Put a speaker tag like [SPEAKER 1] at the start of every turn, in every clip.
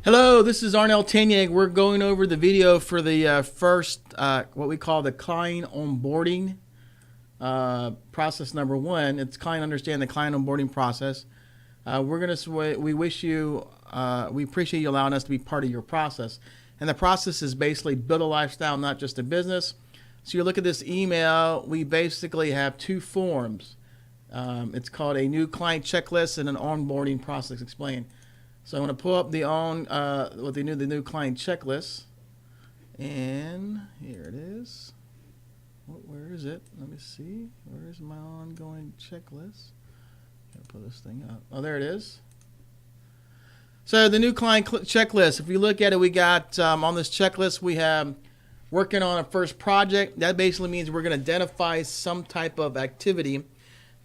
[SPEAKER 1] Hello, this is Tanyag. We're going over the video for the first, what we call the client onboarding process number one. It's client understand the client onboarding process. We appreciate you allowing us to be part of your process. And the process is basically build a lifestyle, not just a business. So you look at this email, we basically have two forms. It's called a new client checklist and an onboarding process explained. So I'm going to pull up the new client checklist, and here it is. Where is it? Let me see. Where is my ongoing checklist? Gotta pull this thing up. Oh, there it is. So the new client checklist. If you look at it, we got on this checklist we have working on a first project. That basically means we're going to identify some type of activity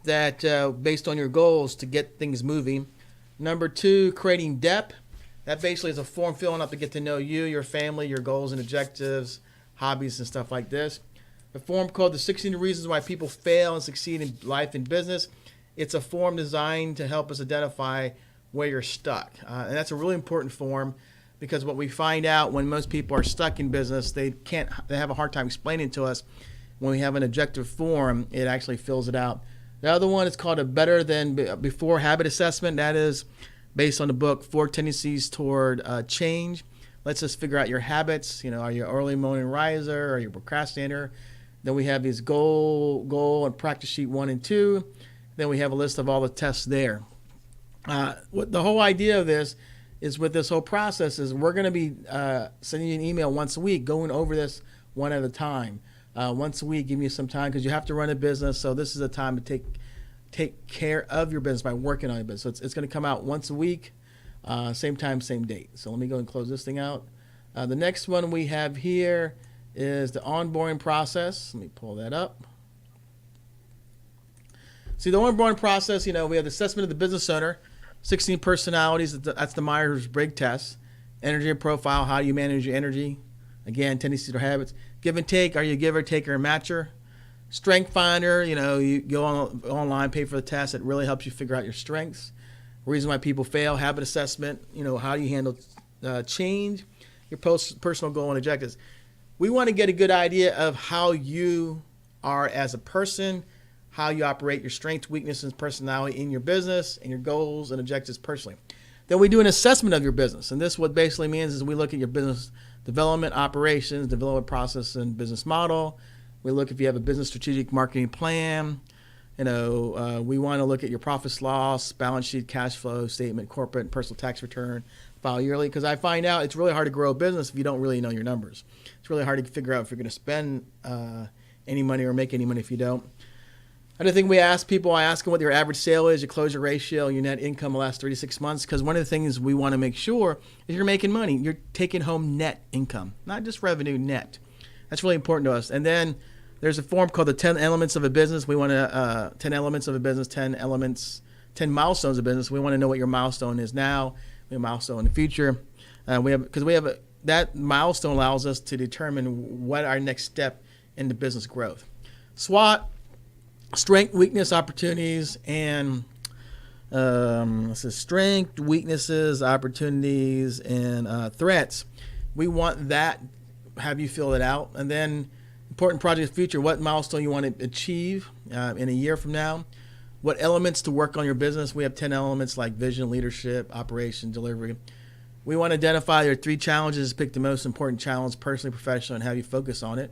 [SPEAKER 1] that based on your goals to get things moving. Number two, creating depth. That basically is a form filling up to get to know you, your family, your goals and objectives, hobbies and stuff like this. A form called the 16 Reasons Why People Fail and Succeed in Life and Business. It's a form designed to help us identify where you're stuck. And that's a really important form because what we find out when most people are stuck in business, they have a hard time explaining to us. When we have an objective form, it actually fills it out. The other one is called a Better Than Before Habit Assessment. That is based on the book, Four Tendencies Toward Change. Lets us figure out your habits. You know, are you an early morning riser? Are you a procrastinator? Then we have these goal and practice sheet 1 and 2. Then we have a list of all the tests there. What the whole idea of this is with this whole process is we're going to be sending you an email once a week going over this one at a time. Once a week, give you some time because you have to run a business. So this is a time to take care of your business by working on your business. So it's going to come out once a week, same time, same date. So let me go and close this thing out. The next one we have here is the onboarding process. Let me pull that up. See, the onboarding process, we have the assessment of the business owner, 16 personalities. That's the Myers-Briggs test. Energy profile, how do you manage your energy? Again, tendencies or habits. Give and take, are you a giver, taker, and matcher? Strength finder, you go online, pay for the test. It really helps you figure out your strengths. Reason why people fail, habit assessment, how do you handle change, your personal goal and objectives. We want to get a good idea of how you are as a person, how you operate, your strengths, weaknesses, personality in your business, and your goals and objectives personally. Then we do an assessment of your business. And this what basically means is we look at your business development, operations, development process, and business model. We look if you have a business strategic marketing plan. We want to look at your profits, loss, balance sheet, cash flow statement, corporate and personal tax return, file yearly. Because I find out it's really hard to grow a business if you don't really know your numbers. It's really hard to figure out if you're going to spend any money or make any money if you don't. Another thing I ask them what your average sale is, your closure ratio, your net income the last 36 months. Because one of the things we want to make sure is you're making money. You're taking home net income, not just revenue, net. That's really important to us. And then there's a form called the 10 elements of a business. We want to 10 elements of a business, 10 milestones of business. We want to know what your milestone is now, your milestone in the future. That milestone allows us to determine what our next step in the business growth. SWOT. Strength, weakness, opportunities, and strength, weaknesses, opportunities, and threats. We want that, have you fill it out. And then important project future, what milestone you want to achieve in a year from now. What elements to work on your business. We have 10 elements like vision, leadership, operation, delivery. We want to identify your 3 challenges, pick the most important challenge, personally, professionally, and have you focus on it.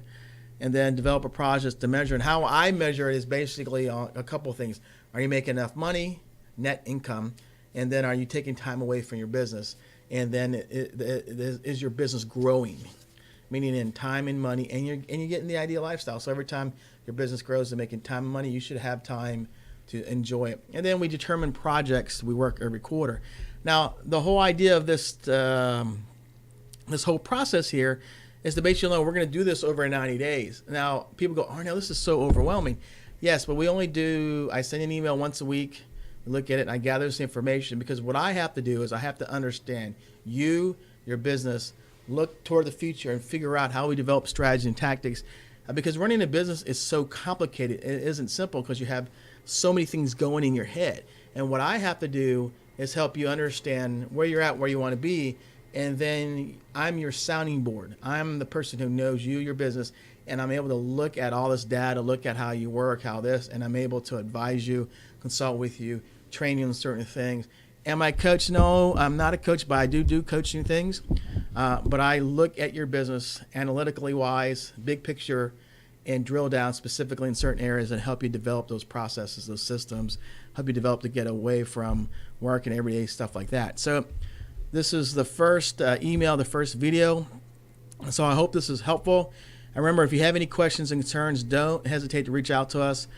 [SPEAKER 1] And then develop a project to measure. And how I measure it is basically a couple of things. Are you making enough money, net income? And then are you taking time away from your business? And then is your business growing? Meaning in time and money, and you're getting the ideal lifestyle. So every time your business grows and making time and money, you should have time to enjoy it. And then we determine projects we work every quarter. Now, the whole idea of this whole process here is to basically know we're going to do this over 90 days. Now, people go, oh, no, this is so overwhelming. Yes, but I send an email once a week, we look at it, and I gather this information because what I have to do is I have to understand you, your business, look toward the future and figure out how we develop strategy and tactics. Because running a business is so complicated. It isn't simple because you have so many things going in your head. And what I have to do is help you understand where you're at, where you want to be, and then I'm your sounding board. I'm the person who knows you, your business, and I'm able to look at all this data, look at how you work, how this, and I'm able to advise you, consult with you, train you on certain things. Am I a coach? No, I'm not a coach, but I do coaching things. But I look at your business analytically wise, big picture, and drill down specifically in certain areas and help you develop those processes, those systems, help you develop to get away from work and everyday stuff like that. So this is the first email, the first video. So I hope this is helpful. And remember, if you have any questions and concerns, don't hesitate to reach out to us.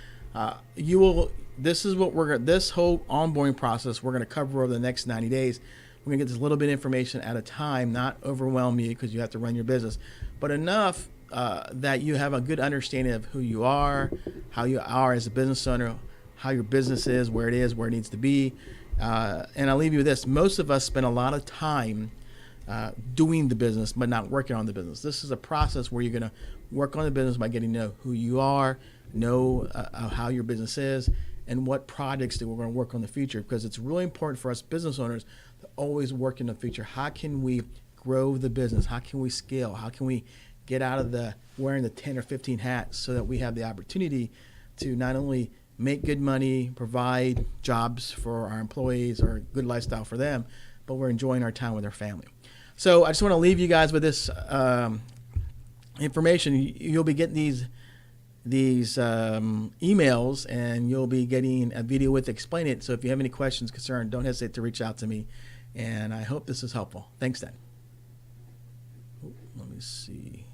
[SPEAKER 1] This is what this whole onboarding process we're going to cover over the next 90 days. We're going to get this little bit of information at a time, not overwhelm you because you have to run your business, but enough that you have a good understanding of who you are, how you are as a business owner, how your business is, where it needs to be. And I'll leave you with this. Most of us spend a lot of time doing the business, but not working on the business. This is a process where you're going to work on the business by getting to know who you are, know how your business is, and what projects that we're going to work on in the future, because it's really important for us business owners to always work in the future. How can we grow the business? How can we scale? How can we get out of the wearing the 10 or 15 hats so that we have the opportunity to not only make good money, provide jobs for our employees or a good lifestyle for them, but we're enjoying our time with our family. So I just want to leave you guys with this information. You'll be getting these emails, and you'll be getting a video with explain it. So if you have any questions, concerns, don't hesitate to reach out to me. And I hope this is helpful. Thanks, Dan. Let me see.